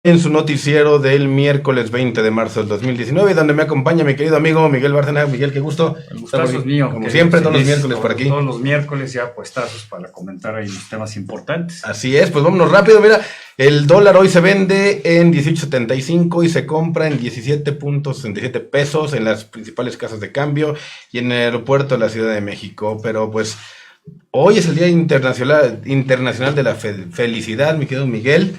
En su noticiero del miércoles 20 de marzo del 2019, donde me acompaña mi querido amigo Miguel Bárcena. Miguel, qué gusto. El gustazo es mío. Como siempre, todos los miércoles por aquí. Todos los miércoles ya puestazos para comentar ahí los temas importantes. Así es, pues vámonos rápido. Mira, el dólar hoy se vende en 18.75 y se compra en 17.67 pesos en las principales casas de cambio y en el aeropuerto de la Ciudad de México. Pero pues hoy es el Día Internacional de la Felicidad, mi querido Miguel.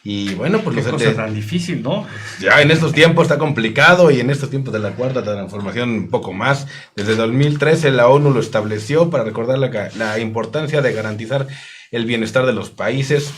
Y bueno, pues qué cosa tan difícil, ¿no? Ya en estos tiempos está complicado y en estos tiempos de la cuarta transformación un poco más. Desde 2013 la ONU lo estableció para recordar la importancia de garantizar el bienestar de los países.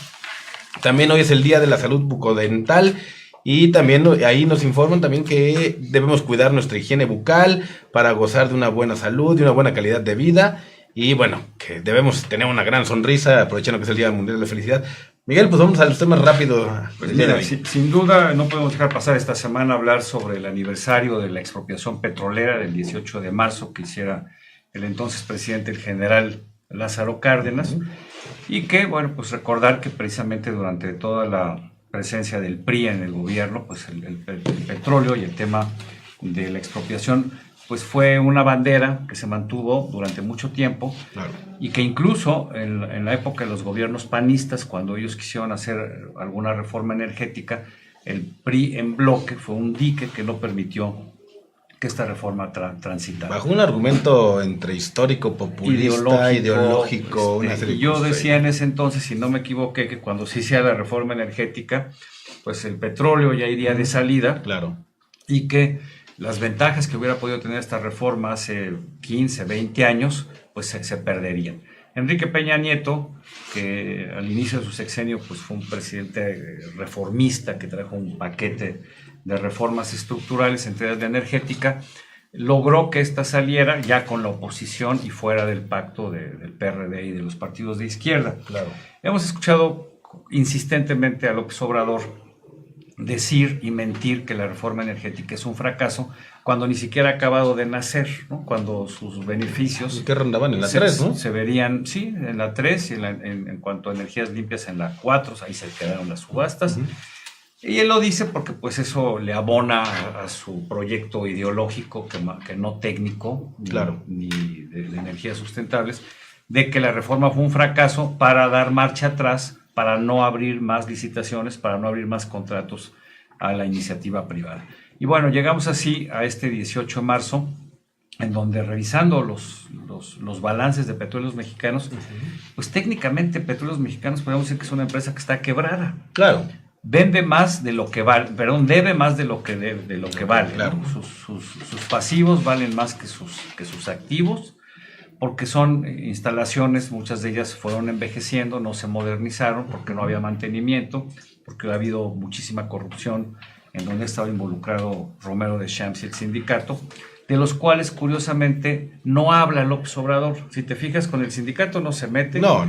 También hoy es el Día de la Salud Bucodental y también ahí nos informan también que debemos cuidar nuestra higiene bucal para gozar de una buena salud, de una buena calidad de vida. Y bueno, que debemos tener una gran sonrisa, aprovechando que es el Día Mundial de la Felicidad. Miguel, pues vamos a los temas rápidos. Pues mira, sin duda no podemos dejar pasar esta semana hablar sobre el aniversario de la expropiación petrolera del 18 de marzo que hiciera el entonces presidente, el general Lázaro Cárdenas, y que, bueno, pues recordar que precisamente durante toda la presencia del PRI en el gobierno, pues el petróleo y el tema de la expropiación pues fue una bandera que se mantuvo durante mucho tiempo. Claro. Y que incluso en la época de los gobiernos panistas, cuando ellos quisieron hacer alguna reforma energética, el PRI en bloque fue un dique que no permitió que esta reforma transitara. Bajo un argumento entre histórico, populista, ideológico. Y yo decía en ese entonces, si no me equivoqué, que cuando se hiciera la reforma energética, pues el petróleo ya iría de salida. Claro. Y que las ventajas que hubiera podido tener esta reforma hace 15, 20 años, pues se perderían. Enrique Peña Nieto, que al inicio de su sexenio pues fue un presidente reformista que trajo un paquete de reformas estructurales, entre ellas de energética, logró que esta saliera ya con la oposición y fuera del pacto del PRD y de los partidos de izquierda. Claro. Hemos escuchado insistentemente a López Obrador decir y mentir que la reforma energética es un fracaso cuando ni siquiera ha acabado de nacer, ¿no? Cuando sus beneficios... ¿Qué rondaban en la 3, no? Se verían, sí, en la 3 y en cuanto a energías limpias en la 4, ahí se quedaron las subastas. Y él lo dice porque pues eso le abona a su proyecto ideológico, que no técnico, claro, ni de energías sustentables, de que la reforma fue un fracaso para dar marcha atrás, para no abrir más licitaciones, para no abrir más contratos a la iniciativa privada. Y bueno, llegamos así a este 18 de marzo, en donde revisando los balances de Petróleos Mexicanos, pues técnicamente Petróleos Mexicanos podemos decir que es una empresa que está quebrada. Claro. Vende más de lo que vale, perdón, debe más de lo que vale. Claro. ¿No? Sus pasivos valen más que sus activos, porque son instalaciones, muchas de ellas fueron envejeciendo, no se modernizaron, porque no había mantenimiento, porque ha habido muchísima corrupción en donde ha estado involucrado Romero de Champs y el sindicato, de los cuales curiosamente no habla López Obrador. Si te fijas, con el sindicato no se mete. No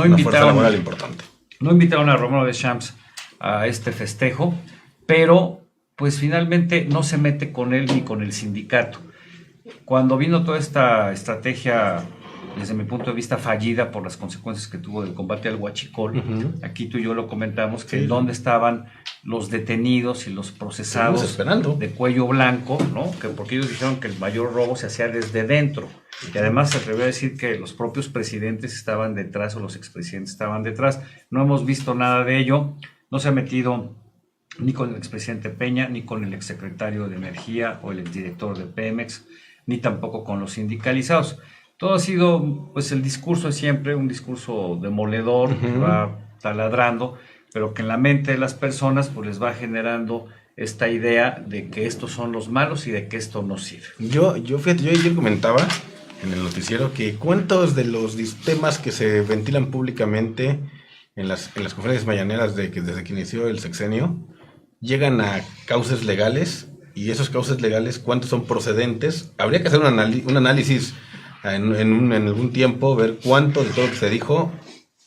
invitaron, fuerza importante. No invitaron a Romero de Champs a este festejo, pero pues finalmente no se mete con él ni con el sindicato. Cuando vino toda esta estrategia, desde mi punto de vista fallida por las consecuencias que tuvo del combate al huachicol, aquí tú y yo lo comentamos, que dónde estaban los detenidos y los procesados de cuello blanco, ¿no? Porque ellos dijeron que el mayor robo se hacía desde dentro, y además se atrevió a decir que los propios presidentes estaban detrás o los expresidentes estaban detrás. No hemos visto nada de ello, no se ha metido ni con el expresidente Peña, ni con el exsecretario de Energía o el exdirector de Pemex, ni tampoco con los sindicalizados. Todo ha sido, pues, el discurso de siempre, un discurso demoledor, que va taladrando, pero que en la mente de las personas pues les va generando esta idea de que estos son los malos y de que esto no sirve. Fíjate, yo ayer comentaba en el noticiero que cuántos de los temas que se ventilan públicamente en las conferencias mañaneras desde que inició el sexenio llegan a causas legales. Y esos causas legales, ¿cuántos son procedentes? Habría que hacer un análisis en algún tiempo, ver cuánto de todo lo que se dijo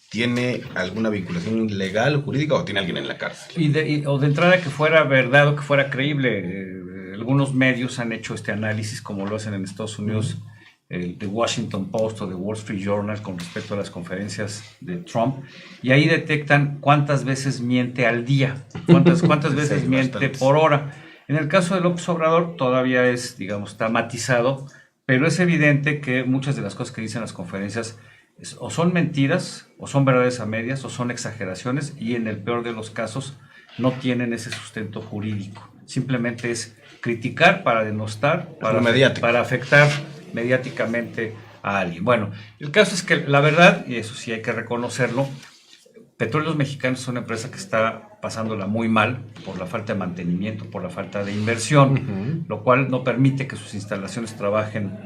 tiene alguna vinculación legal o jurídica o tiene alguien en la cárcel. O de entrada que fuera verdad o que fuera creíble. Algunos medios han hecho este análisis, como lo hacen en Estados Unidos el The Washington Post o The Wall Street Journal con respecto a las conferencias de Trump, y ahí detectan cuántas veces miente al día, cuántas veces Sí, miente bastantes. por hora. En el caso de López Obrador todavía es, digamos, está matizado, pero es evidente que muchas de las cosas que dicen las conferencias o son mentiras, o son verdades a medias, o son exageraciones, y en el peor de los casos no tienen ese sustento jurídico. Simplemente es criticar para denostar, para afectar mediáticamente a alguien. Bueno, el caso es que la verdad, y eso sí hay que reconocerlo, Petróleos Mexicanos es una empresa que está pasándola muy mal por la falta de mantenimiento, por la falta de inversión, lo cual no permite que sus instalaciones trabajen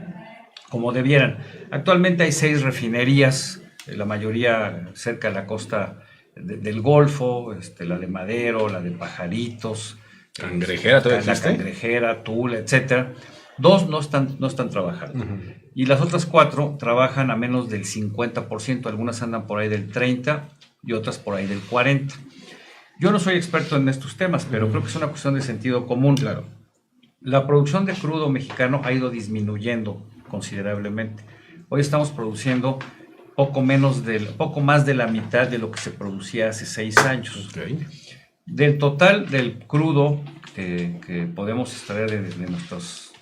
como debieran. Actualmente hay 6 refinerías, la mayoría cerca de la costa del Golfo, la de Madero, la de Pajaritos, Cangrejera, ¿todavía la existe? Cangrejera, Tula, etcétera. 2 no están trabajando. Y las otras 4 trabajan a menos del 50%, algunas andan por ahí del 30% y otras por ahí del 40%. Yo no soy experto en estos temas, pero creo que es una cuestión de sentido común. Claro. La producción de crudo mexicano ha ido disminuyendo considerablemente. Hoy estamos produciendo poco más de la mitad de lo que se producía hace 6 años. Okay. Del total del crudo que podemos extraer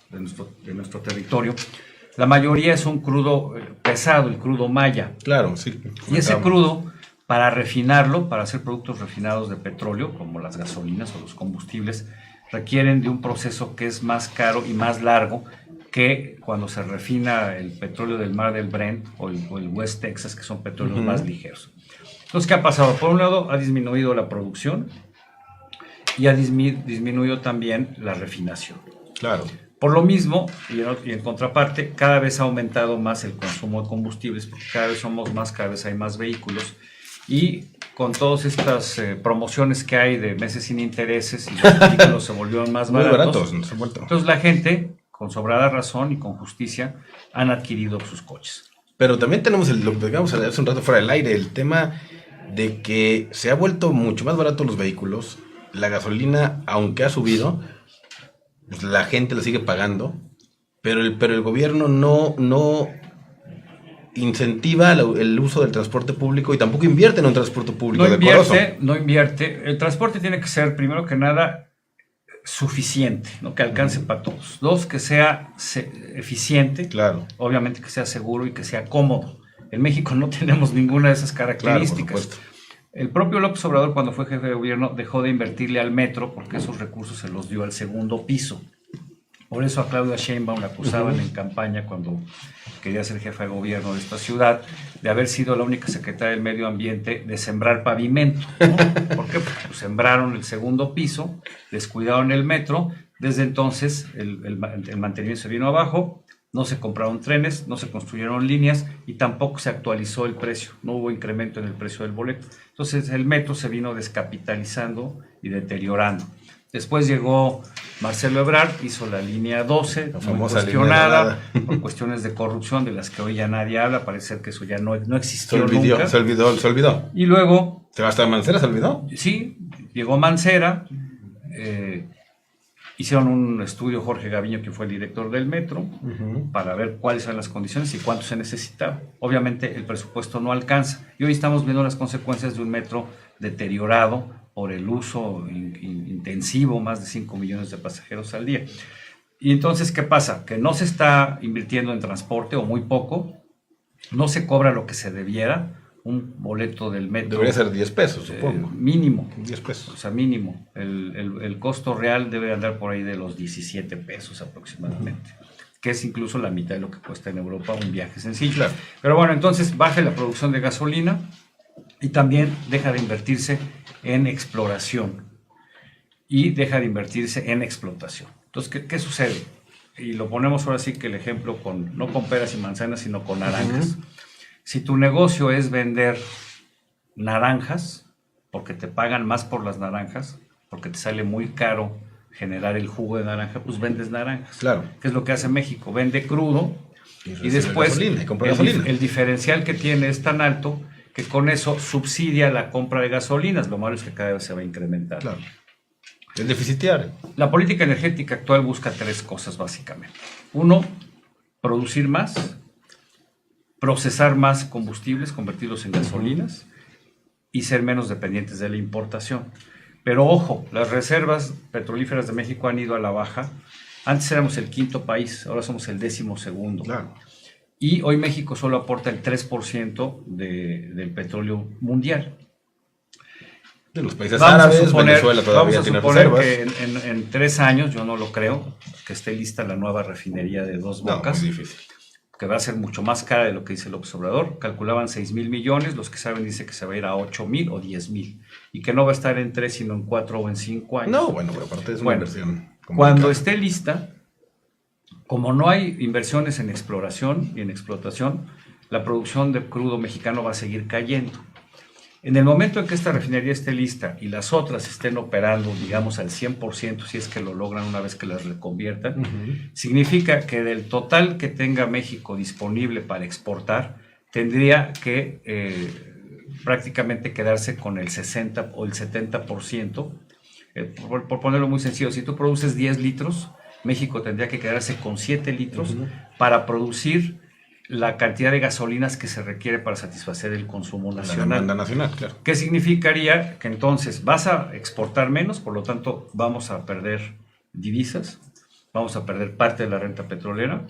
de nuestro territorio, la mayoría es un crudo pesado, el crudo maya. Claro, sí. Y ese crudo, para refinarlo, para hacer productos refinados de petróleo, como las gasolinas o los combustibles, requieren de un proceso que es más caro y más largo que cuando se refina el petróleo del mar del Brent o el West Texas, que son petróleos más ligeros. Entonces, ¿qué ha pasado? Por un lado, ha disminuido la producción y ha disminuido también la refinación. Claro. Por lo mismo, y en contraparte, cada vez ha aumentado más el consumo de combustibles, porque cada vez somos más, cada vez hay más vehículos, y con todas estas promociones que hay de meses sin intereses, y los vehículos se volvieron más Muy baratos. baratos, se han vuelto. Entonces la gente, con sobrada razón y con justicia, han adquirido sus coches. Pero también tenemos lo que digamos hace un rato fuera del aire, el tema de que se ha vuelto mucho más barato los vehículos, la gasolina, aunque ha subido, pues la gente la sigue pagando, pero el gobierno no incentiva el uso del transporte público y tampoco invierte en un transporte público decoroso. No invierte. El transporte tiene que ser, primero que nada, suficiente, ¿no? Que alcance para todos. 2, que sea eficiente, Claro. Obviamente que sea seguro y que sea cómodo. En México no tenemos ninguna de esas características. Claro, por supuesto. El propio López Obrador, cuando fue jefe de gobierno, dejó de invertirle al metro porque esos recursos se los dio al segundo piso. Por eso a Claudia Sheinbaum la acusaban en campaña cuando quería ser jefa de gobierno de esta ciudad de haber sido la única secretaria del Medio Ambiente de sembrar pavimento, ¿no? ¿Por qué? Porque pues, sembraron el segundo piso, descuidaron el metro. Desde entonces el mantenimiento se vino abajo, no se compraron trenes, no se construyeron líneas y tampoco se actualizó el precio, no hubo incremento en el precio del boleto. Entonces el metro se vino descapitalizando y deteriorando. Después llegó Marcelo Ebrard, hizo la línea 12, la muy famosa cuestionada por cuestiones de corrupción de las que hoy ya nadie habla, parece ser que eso ya no existió nunca. Se olvidó. Y luego... Sebastián Mancera se olvidó. Sí, llegó Mancera, hicieron un estudio, Jorge Gaviño, que fue el director del metro, para ver cuáles eran las condiciones y cuánto se necesitaba. Obviamente el presupuesto no alcanza y hoy estamos viendo las consecuencias de un metro deteriorado por el uso intensivo, más de 5 millones de pasajeros al día. Y entonces, ¿qué pasa? Que no se está invirtiendo en transporte o muy poco, no se cobra lo que se debiera. Un boleto del metro debería ser 10 pesos, supongo. Mínimo. 10 pesos. O sea, mínimo. El costo real debe andar por ahí de los 17 pesos aproximadamente, que es incluso la mitad de lo que cuesta en Europa un viaje sencillo. Claro. Pero bueno, entonces baja la producción de gasolina y también deja de invertirse en exploración y deja de invertirse en explotación. Entonces, ¿qué sucede? Y lo ponemos ahora sí que el ejemplo no con peras y manzanas, sino con naranjas. Si tu negocio es vender naranjas, porque te pagan más por las naranjas, porque te sale muy caro generar el jugo de naranja, pues vendes naranjas. Claro. ¿Qué es lo que hace México? Vende crudo y después gasolina, el diferencial que tiene es tan alto que con eso subsidia la compra de gasolinas. Lo malo es que cada vez se va a incrementar. Claro. Es deficitario. La política energética actual busca 3 cosas básicamente. 1, producir más, procesar más combustibles, convertirlos en gasolinas y ser menos dependientes de la importación. Pero ojo, las reservas petrolíferas de México han ido a la baja. Antes éramos el 5º país, ahora somos el 12º. Claro. Y hoy México solo aporta el 3% del petróleo mundial. De los países árabes, Venezuela todavía tiene reservas. Que en 3 años, yo no lo creo, que esté lista la nueva refinería de Dos Bocas. Muy difícil. Que va a ser mucho más cara de lo que dice López Obrador. Calculaban 6,000 millones, los que saben dicen que se va a ir a 8,000 o 10,000. Y que no va a estar en 3, sino en 4 o en 5 años. No, bueno, pero aparte es una inversión. Cuando esté lista, como no hay inversiones en exploración y en explotación, la producción de crudo mexicano va a seguir cayendo. En el momento en que esta refinería esté lista y las otras estén operando, digamos, al 100%, si es que lo logran una vez que las reconviertan, significa que del total que tenga México disponible para exportar, tendría que prácticamente quedarse con el 60 o el 70%. Por ponerlo muy sencillo, si tú produces 10 litros, México tendría que quedarse con 7 litros para producir la cantidad de gasolinas que se requiere para satisfacer el consumo nacional. La demanda nacional, claro. ¿Qué significaría? Que entonces vas a exportar menos, por lo tanto vamos a perder divisas, vamos a perder parte de la renta petrolera.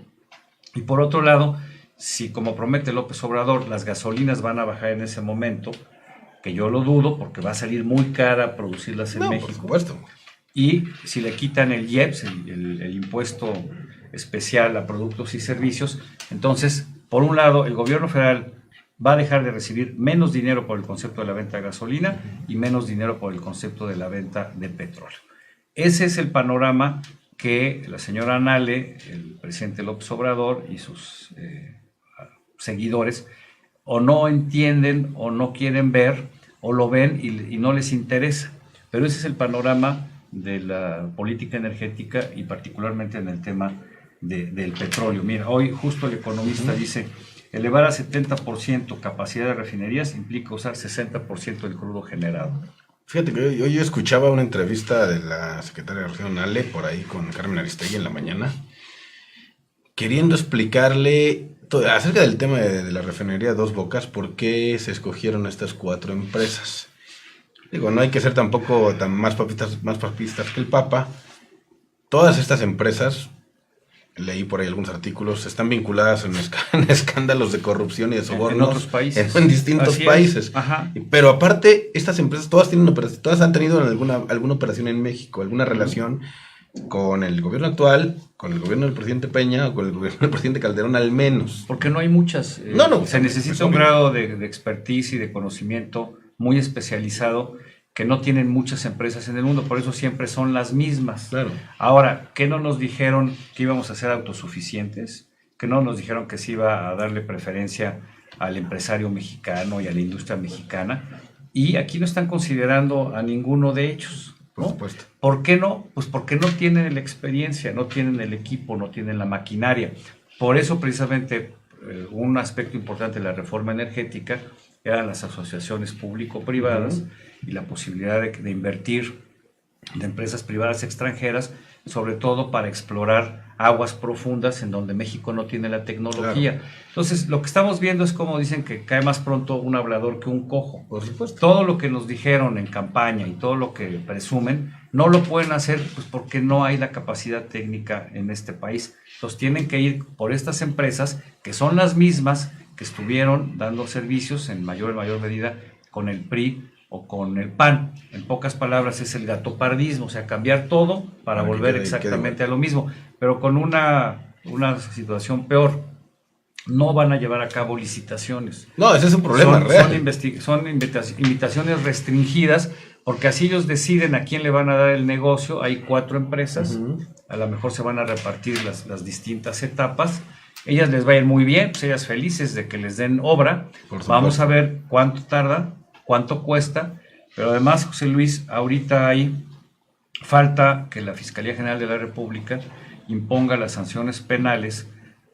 Y por otro lado, si como promete López Obrador, las gasolinas van a bajar en ese momento, que yo lo dudo porque va a salir muy cara producirlas en México. Por supuesto. Y si le quitan el IEPS, el impuesto especial a productos y servicios, entonces, por un lado, el gobierno federal va a dejar de recibir menos dinero por el concepto de la venta de gasolina y menos dinero por el concepto de la venta de petróleo. Ese es el panorama que la señora Nale, el presidente López Obrador y sus seguidores o no entienden o no quieren ver o lo ven y no les interesa. Pero ese es el panorama de la política energética y particularmente en el tema del petróleo. Mira, hoy justo el economista dice, elevar a 70% capacidad de refinerías implica usar 60% del crudo generado. Fíjate que yo escuchaba una entrevista de la secretaria de Región Ale por ahí con Carmen Aristegui en la mañana, queriendo explicarle acerca del tema de la refinería Dos Bocas, por qué se escogieron estas 4 empresas. Digo, no hay que ser tampoco más papistas que el Papa. Todas estas empresas, leí por ahí algunos artículos, están vinculadas en escándalos de corrupción y de sobornos. En otros países. En distintos países. Pero aparte, estas empresas, todas han tenido alguna operación en México, alguna relación con el gobierno actual, con el gobierno del presidente Peña o con el gobierno del presidente Calderón al menos. Porque no hay muchas. Se necesita un grado de expertise y de conocimiento muy especializado que no tienen muchas empresas en el mundo, por eso siempre son las mismas. Claro. Ahora, ¿qué no nos dijeron que íbamos a ser autosuficientes? ¿Que no nos dijeron que se iba a darle preferencia al empresario mexicano y a la industria mexicana? Y aquí no están considerando a ninguno de ellos, ¿no? Por supuesto. ¿Por qué no? Pues porque no tienen la experiencia, no tienen el equipo, no tienen la maquinaria. Por eso precisamente un aspecto importante de la reforma energética eran las asociaciones público-privadas y la posibilidad de invertir de empresas privadas extranjeras, sobre todo para explorar aguas profundas en donde México no tiene la tecnología. Claro. Entonces, lo que estamos viendo es como dicen que cae más pronto un hablador que un cojo. Por supuesto. Todo lo que nos dijeron en campaña y todo lo que presumen, no lo pueden hacer pues porque no hay la capacidad técnica en este país. Entonces, tienen que ir por estas empresas que son las mismas que estuvieron dando servicios en mayor medida con el PRI o con el PAN. En pocas palabras es el gatopardismo, o sea, cambiar todo para volver exactamente a lo mismo, pero con una situación peor. No van a llevar a cabo licitaciones. No, ese es un problema real. Son invitaciones restringidas, porque así ellos deciden a quién le van a dar el negocio. Hay 4 empresas, a lo mejor se van a repartir las distintas etapas. Ellas les va a ir muy bien, pues ellas felices de que les den obra. Vamos a ver cuánto tarda, cuánto cuesta, pero además, José Luis, ahorita hay falta que la Fiscalía General de la República imponga las sanciones penales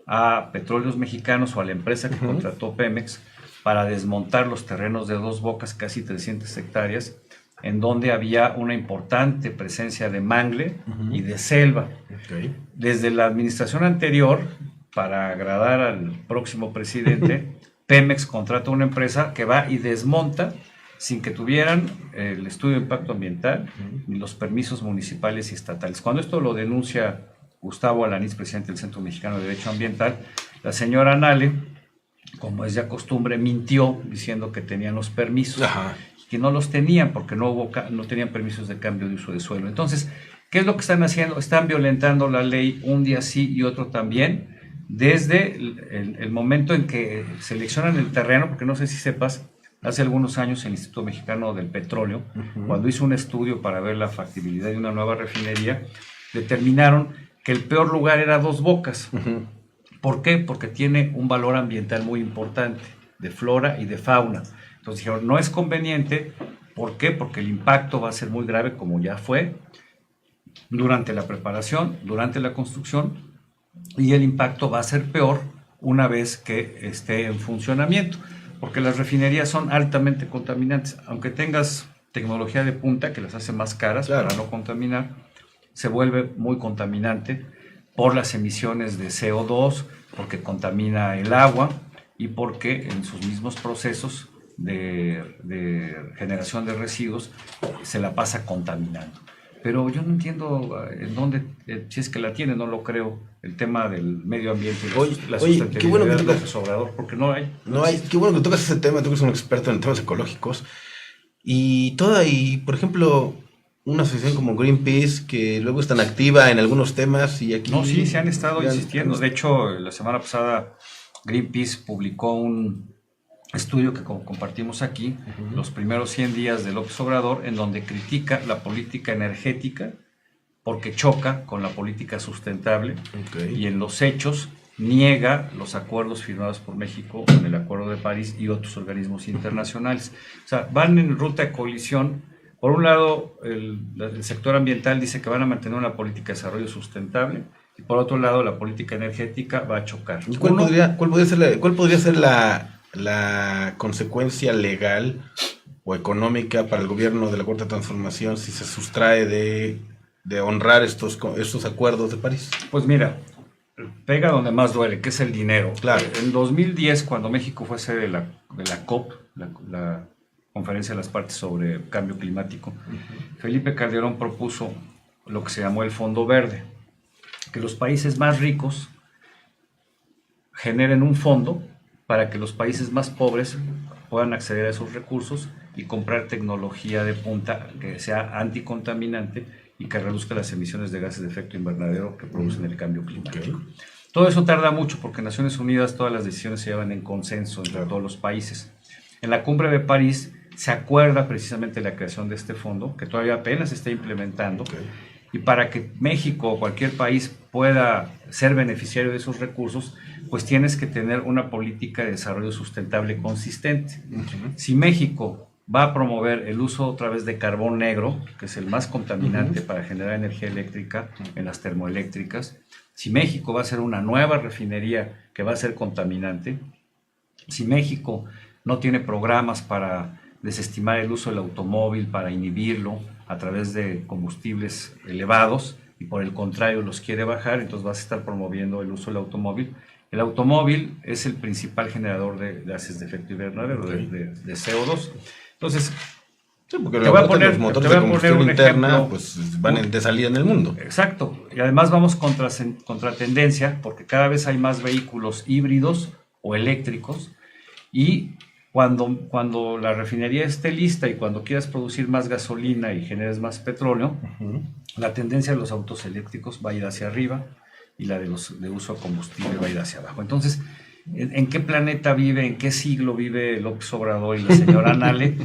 a Petróleos Mexicanos o a la empresa que contrató Pemex para desmontar los terrenos de Dos Bocas, casi 300 hectáreas, en donde había una importante presencia de mangle y de selva. Desde la administración anterior, para agradar al próximo presidente, Pemex contrata una empresa que va y desmonta sin que tuvieran el estudio de impacto ambiental ni los permisos municipales y estatales. Cuando esto lo denuncia Gustavo Alanís, presidente del Centro Mexicano de Derecho Ambiental, la señora Nale, como es ya costumbre, mintió diciendo que tenían los permisos, que no los tenían porque no tenían permisos de cambio de uso de suelo. Entonces, ¿qué es lo que están haciendo? Están violentando la ley un día sí y otro también, desde el momento en que seleccionan el terreno, porque no sé si sepas, hace algunos años el Instituto Mexicano del Petróleo, cuando hizo un estudio para ver la factibilidad de una nueva refinería, determinaron que el peor lugar era Dos Bocas. ¿Por qué? Porque tiene un valor ambiental muy importante, de flora y de fauna. Entonces dijeron, no es conveniente. ¿Por qué? Porque el impacto va a ser muy grave, como ya fue, durante la preparación, durante la construcción, y el impacto va a ser peor una vez que esté en funcionamiento, porque las refinerías son altamente contaminantes. Aunque tengas tecnología de punta que las hace más caras para no contaminar, se vuelve muy contaminante por las emisiones de CO2, porque contamina el agua y porque en sus mismos procesos de generación de residuos se la pasa contaminando. Pero yo no entiendo en dónde, si es que la tiene, no lo creo, el tema del medio ambiente y la sustentabilidad qué bueno que de López Obrador, porque no hay. No hay, qué bueno que tocas ese tema, tú eres un experto en temas ecológicos. Y por ejemplo, una asociación como Greenpeace, que luego es tan activa en algunos temas y aquí... No, sí, se han estado insistiendo. De hecho, la semana pasada Greenpeace publicó un estudio que compartimos aquí, los primeros 100 días de López Obrador, en donde critica la política energética porque choca con la política sustentable y en los hechos niega los acuerdos firmados por México en el Acuerdo de París y otros organismos internacionales. O sea, van en ruta de colisión. Por un lado, el sector ambiental dice que van a mantener una política de desarrollo sustentable y por otro lado, la política energética va a chocar. ¿Y cuál podría ser la consecuencia legal o económica para el gobierno de la Cuarta Transformación si se sustrae de honrar estos acuerdos de París? Pues mira, pega donde más duele, que es el dinero. Claro. En 2010, cuando México fue sede de la COP, la Conferencia de las Partes sobre Cambio Climático, Felipe Calderón propuso lo que se llamó el Fondo Verde, que los países más ricos generen un fondo para que los países más pobres puedan acceder a esos recursos y comprar tecnología de punta que sea anticontaminante y que reduzca las emisiones de gases de efecto invernadero que producen el cambio climático. Todo eso tarda mucho porque en Naciones Unidas todas las decisiones se llevan en consenso entre todos los países. En la cumbre de París se acuerda precisamente la creación de este fondo, que todavía apenas se está implementando, y para que México o cualquier país pueda ser beneficiario de esos recursos, pues tienes que tener una política de desarrollo sustentable consistente. Si México va a promover el uso otra vez de carbón negro, que es el más contaminante para generar energía eléctrica en las termoeléctricas, si México va a hacer una nueva refinería que va a ser contaminante, si México no tiene programas para desestimar el uso del automóvil, para inhibirlo a través de combustibles elevados y por el contrario los quiere bajar, entonces vas a estar promoviendo el uso del automóvil. El automóvil es el principal generador de gases de efecto invernadero, de CO2. Entonces, sí, porque los motores de combustión interna pues van de salida en el mundo. Exacto, y además vamos contra tendencia porque cada vez hay más vehículos híbridos o eléctricos y cuando la refinería esté lista y cuando quieras producir más gasolina y generes más petróleo, la tendencia de los autos eléctricos va a ir hacia arriba y la de los de uso de combustible va a ir hacia abajo. Entonces, ¿en qué planeta vive, en qué siglo vive López Obrador y la señora Nale?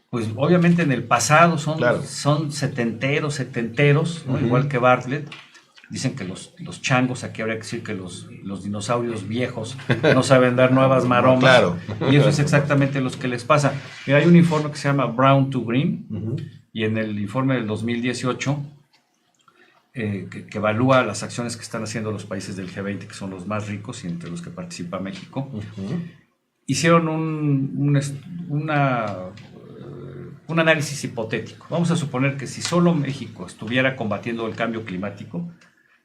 Pues obviamente en el pasado son setenteros, ¿no? Igual que Bartlett. Dicen que los changos, aquí habría que decir que los dinosaurios viejos no saben dar nuevas maromas. Y eso es exactamente lo que les pasa. Mira, hay un informe que se llama Brown to Green, y en el informe del 2018, que evalúa las acciones que están haciendo los países del G20, que son los más ricos y entre los que participa México, hicieron un análisis hipotético. Vamos a suponer que si solo México estuviera combatiendo el cambio climático,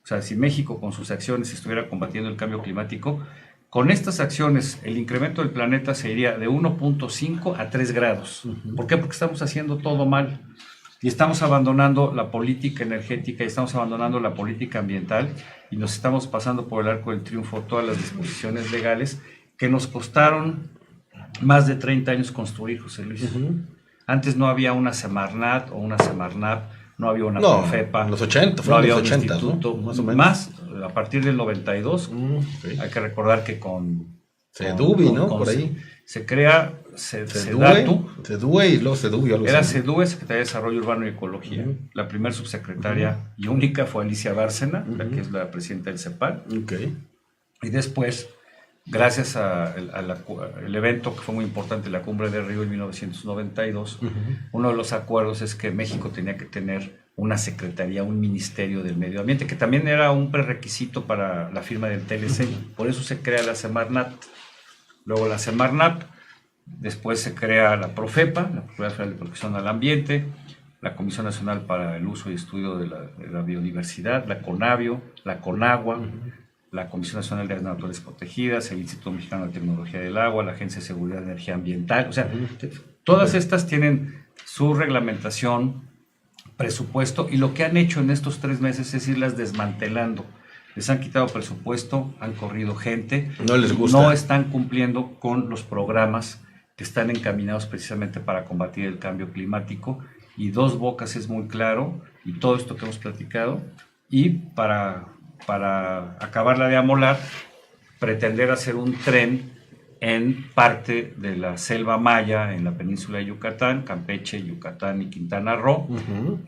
O sea, si México con sus acciones estuviera combatiendo el cambio climático, con estas acciones el incremento del planeta se iría de 1.5 a 3 grados. ¿Por qué? Porque estamos haciendo todo mal. Y estamos abandonando la política energética, y estamos abandonando la política ambiental, y nos estamos pasando por el arco del triunfo todas las disposiciones legales que nos costaron más de 30 años construir, José Luis. Antes no había una Semarnat o una Semarnap, no había una Profepa. En los 80, no había los un 80, instituto. ¿no? Más o menos. Más, a partir del 92, Okay. hay que recordar que con Sedubi, ¿no? Por ahí. Se crea Sedatu. Sedue y luego Sedubi. Era Sedue, Secretaría de Desarrollo Urbano y Ecología. La primera subsecretaria y única fue Alicia Bárcena, la que es la presidenta del CEPAL. Okay. Y después, gracias al evento que fue muy importante, la Cumbre de Río en 1992, uno de los acuerdos es que México tenía que tener una secretaría, un ministerio del medio ambiente, que también era un prerequisito para la firma del TLC. Por eso se crea la Semarnat. Luego la Semarnap, después se crea la Profepa, la Procuraduría Federal de Protección al Ambiente, la Comisión Nacional para el Uso y Estudio de la Biodiversidad, la CONABIO, la CONAGUA, la Comisión Nacional de Áreas Naturales Protegidas, el Instituto Mexicano de Tecnología del Agua, la Agencia de Seguridad de Energía Ambiental. O sea, todas estas tienen su reglamentación, presupuesto, y lo que han hecho en estos 3 meses es irlas desmantelando. Les han quitado presupuesto, han corrido gente, no les gusta. No están cumpliendo con los programas que están encaminados precisamente para combatir el cambio climático, y Dos Bocas es muy claro, y todo esto que hemos platicado, y para acabarla de amolar, pretender hacer un tren en parte de la selva maya, en la península de Yucatán, Campeche, Yucatán y Quintana Roo,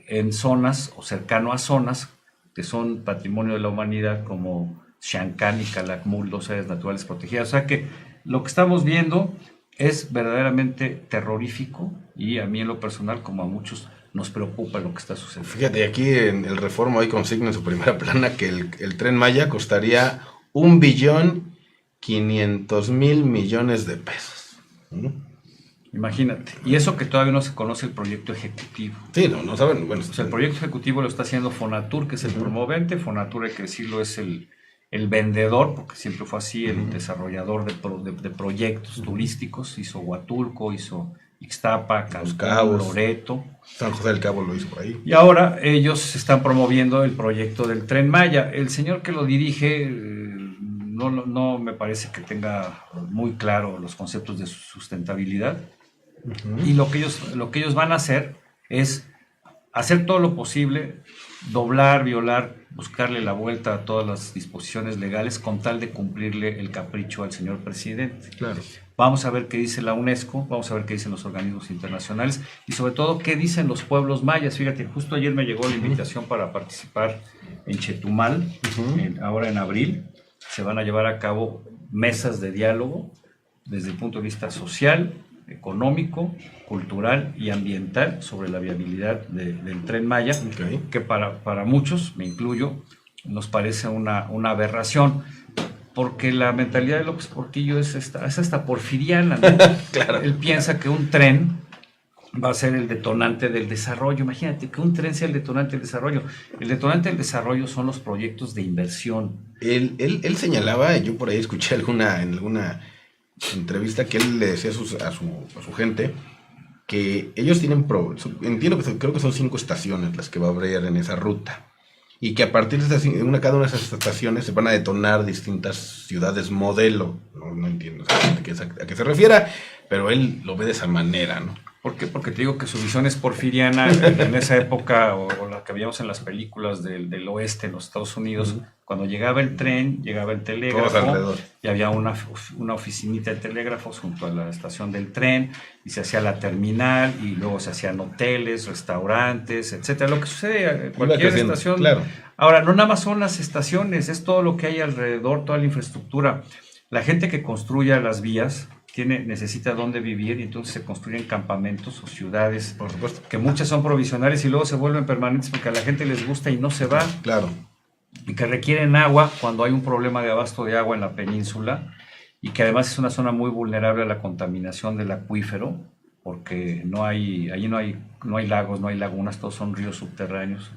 en zonas o cercano a zonas que son patrimonio de la humanidad, como Xancán y Calakmul, 2 áreas naturales protegidas. O sea que lo que estamos viendo es verdaderamente terrorífico, y a mí en lo personal, como a muchos, nos preocupa lo que está sucediendo. Fíjate, aquí en el Reforma hoy consigna en su primera plana que el Tren Maya costaría 1.500.000.000.000 de pesos. Imagínate. Y eso que todavía no se conoce el proyecto ejecutivo. Sí, no saben. Bueno, o sea, el proyecto ejecutivo lo está haciendo Fonatur, que es el promovente. Fonatur, hay que decirlo, es el vendedor, porque siempre fue así, el desarrollador de proyectos turísticos. Hizo Huatulco, hizo Ixtapa, Cancún, Loreto. San José del Cabo lo hizo por ahí. Y ahora ellos están promoviendo el proyecto del Tren Maya. El señor que lo dirige no me parece que tenga muy claro los conceptos de sustentabilidad. Y lo que ellos van a hacer es hacer todo lo posible, doblar, violar, buscarle la vuelta a todas las disposiciones legales con tal de cumplirle el capricho al señor presidente. Claro. Vamos a ver qué dice la UNESCO, vamos a ver qué dicen los organismos internacionales, y sobre todo qué dicen los pueblos mayas. Fíjate, justo ayer me llegó la invitación para participar en Chetumal, ahora en abril. Se van a llevar a cabo mesas de diálogo desde el punto de vista social, económico, cultural y ambiental sobre la viabilidad del Tren Maya, que para muchos, me incluyo, nos parece una aberración, porque la mentalidad de López Portillo es hasta porfiriana, ¿no? Claro. Él piensa que un tren va a ser el detonante del desarrollo. Imagínate que un tren sea el detonante del desarrollo. El detonante del desarrollo son los proyectos de inversión. Él señalaba, yo por ahí escuché en alguna entrevista, que él le decía a su gente que ellos tienen, entiendo que creo que son 5 estaciones las que va a haber en esa ruta, y que a partir de cada una de esas estaciones se van a detonar distintas ciudades modelo. No entiendo exactamente a qué se refiera, pero él lo ve de esa manera, ¿no? ¿Por qué? Porque te digo que su visión es porfiriana. En esa época, o la que veíamos en las películas del oeste en los Estados Unidos, cuando llegaba el tren, llegaba el telégrafo, y había una oficinita de telégrafos junto a la estación del tren, y se hacía la terminal, y luego se hacían hoteles, restaurantes, etcétera. Lo que sucede en cualquier estación. Claro. Ahora, no nada más son las estaciones, es todo lo que hay alrededor, toda la infraestructura. La gente que construya las vías necesita dónde vivir, y entonces se construyen campamentos o ciudades, por supuesto, que muchas son provisionales y luego se vuelven permanentes porque a la gente les gusta y no se va. Claro. Y que requieren agua cuando hay un problema de abasto de agua en la península, y que además es una zona muy vulnerable a la contaminación del acuífero, porque allí no hay lagos, no hay lagunas, todos son ríos subterráneos.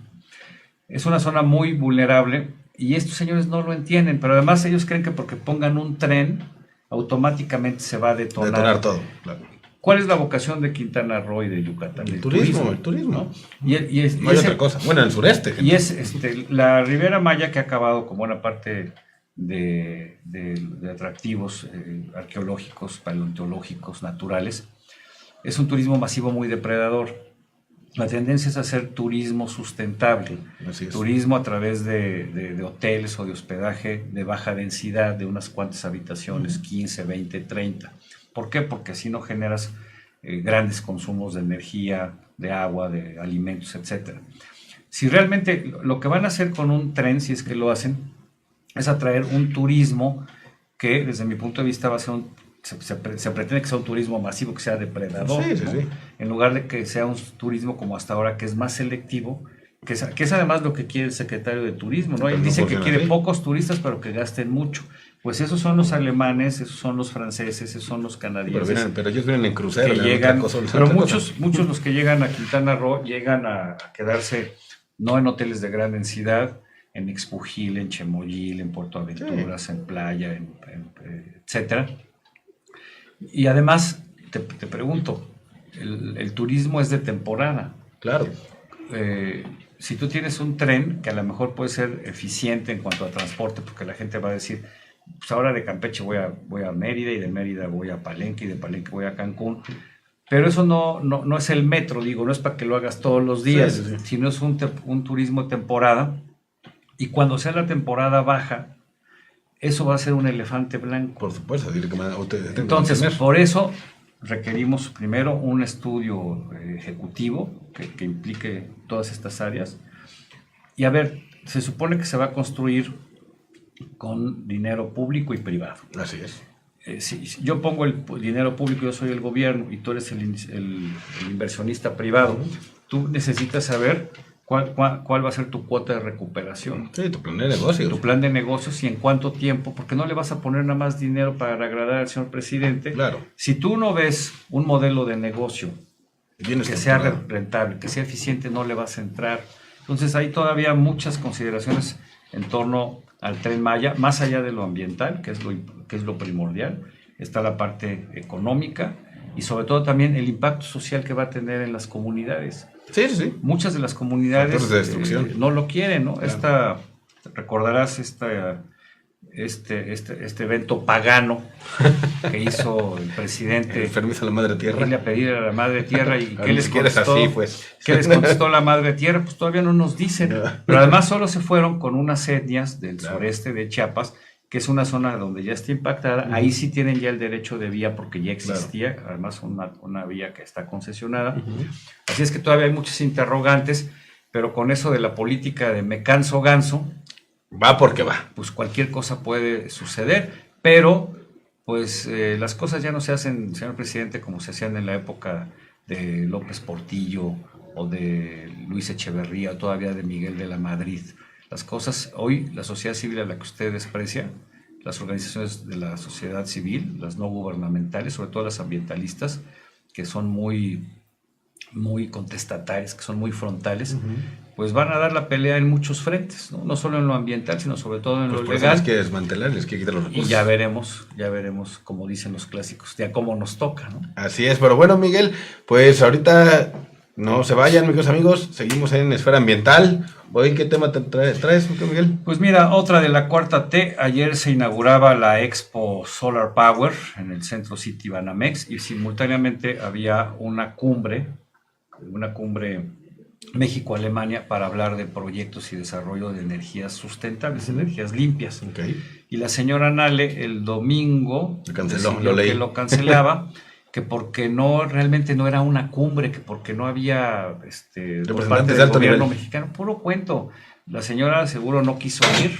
Es una zona muy vulnerable, Y estos señores no lo entienden, pero además ellos creen que porque pongan un tren, automáticamente se va a Detonar todo, claro. ¿Cuál es la vocación de Quintana Roo y de Yucatán? El turismo. ¿no? Y no hay otra cosa. Bueno, en el sureste. Y es la Riviera Maya, que ha acabado como buena parte de atractivos arqueológicos, paleontológicos, naturales. Es un turismo masivo muy depredador. La tendencia es hacer turismo sustentable, turismo a través de hoteles o de hospedaje de baja densidad, de unas cuantas habitaciones, 15, 20, 30. ¿Por qué? Porque así no generas grandes consumos de energía, de agua, de alimentos, etc. Si realmente lo que van a hacer con un tren, si es que lo hacen, es atraer un turismo que desde mi punto de vista va a ser se pretende que sea un turismo masivo, que sea depredador, sí, ¿no? sí. En lugar de que sea un turismo como hasta ahora, que es más selectivo, que es además lo que quiere el secretario de Turismo, ¿no? Él dice que quiere pocos turistas, pero que gasten mucho. Pues esos son los alemanes, esos son los franceses, esos son los canadienses. Pero ellos vienen en crucero. Que llegan, pero muchos los que llegan a Quintana Roo llegan a quedarse no en hoteles de gran densidad, en Expujil, en Chemoyil, en Puerto Aventuras, en Playa, etcétera. Y además, te pregunto, el turismo es de temporada. Claro. Si tú tienes un tren que a lo mejor puede ser eficiente en cuanto a transporte, porque la gente va a decir, pues ahora de Campeche voy a Mérida, y de Mérida voy a Palenque, y de Palenque voy a Cancún. Pero eso no es el metro, no es para que lo hagas todos los días, sino es un turismo de temporada. Y cuando sea la temporada baja, eso va a ser un elefante blanco. Por supuesto. Entonces, por eso requerimos primero un estudio ejecutivo que implique todas estas áreas. Y a ver, se supone que se va a construir con dinero público y privado. Así es. Si yo pongo el dinero público, yo soy el gobierno y tú eres el inversionista privado, tú necesitas saber cuál va a ser tu cuota de recuperación. Sí, tu plan de negocios. Tu plan de negocios y en cuánto tiempo, porque no le vas a poner nada más dinero para agradar al señor presidente. Claro. Si tú no ves un modelo de negocio que sea rentable, que sea eficiente, no le vas a entrar. Entonces hay todavía muchas consideraciones en torno al Tren Maya, más allá de lo ambiental, que es lo primordial. Está la parte económica y sobre todo también el impacto social que va a tener en las comunidades. Sí. Muchas de las comunidades no lo quieren, ¿no? Claro. Recordarás este evento pagano que hizo el presidente. Permiso a la Madre Tierra. Irle a pedir a la Madre Tierra y ¿qué les contestó? Así, pues. ¿Qué les contestó la Madre Tierra? Pues todavía no nos dicen. Pero además solo se fueron con unas etnias del sureste de Chiapas, que es una zona donde ya está impactada. Ahí sí tienen ya el derecho de vía porque ya existía, además una vía que está concesionada. Así es que todavía hay muchas interrogantes, pero con eso de la política de me canso ganso, va porque va. Pues cualquier cosa puede suceder, pero pues las cosas ya no se hacen, señor presidente, como se hacían en la época de López Portillo o de Luis Echeverría o todavía de Miguel de la Madrid. Las cosas, hoy la sociedad civil a la que usted desprecia, las organizaciones de la sociedad civil, las no gubernamentales, sobre todo las ambientalistas, que son muy contestatarias, que son muy frontales, pues van a dar la pelea en muchos frentes, ¿no? No solo en lo ambiental, sino sobre todo en lo legal. Les quiere desmantelar, les quiere quitar los recursos. Y ya veremos, como dicen los clásicos, ya cómo nos toca, ¿no? Así es, pero bueno, Miguel, pues ahorita no se vayan, mis amigos, seguimos en Esfera Ambiental. Hoy, ¿qué tema te traes, Miguel? Pues mira, otra de la cuarta T. Ayer se inauguraba la Expo Solar Power en el Centro City Banamex y simultáneamente había una cumbre México-Alemania para hablar de proyectos y desarrollo de energías sustentables, energías limpias. Y la señora Nale el domingo lo cancelaba, que porque realmente no era una cumbre, que porque no había por parte del gobierno mexicano. Puro cuento. La señora seguro no quiso ir,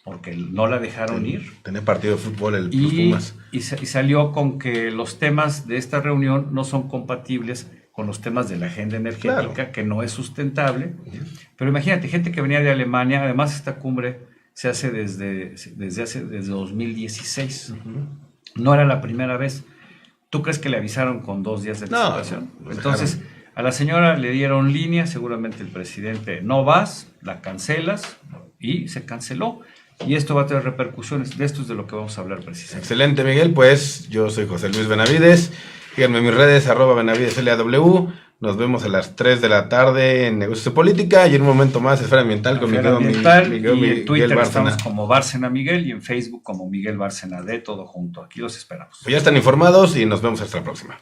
porque no la dejaron ir. Tenía partido de fútbol los Pumas. Y salió con que los temas de esta reunión no son compatibles con los temas de la agenda energética, que no es sustentable. Pero imagínate, gente que venía de Alemania, además esta cumbre se hace desde 2016. No era la primera vez. ¿Tú crees que le avisaron con 2 días de anticipación? No, entonces, a la señora le dieron línea, seguramente el presidente, no vas, la cancelas, y se canceló. Y esto va a tener repercusiones. De esto es de lo que vamos a hablar precisamente. Excelente, Miguel. Pues yo soy José Luis Benavides. Síganme en mis redes, @BenavidesLAW. Nos vemos a las 3 de la tarde en Negocios de Política y en un momento más Esfera Ambiental con Esfera Ambiental, Miguel y en Twitter Bárcena. estamos como Bárcena Miguel y en Facebook como Miguel Bárcena D, todo junto. Aquí los esperamos. Pues ya están informados y nos vemos hasta la próxima.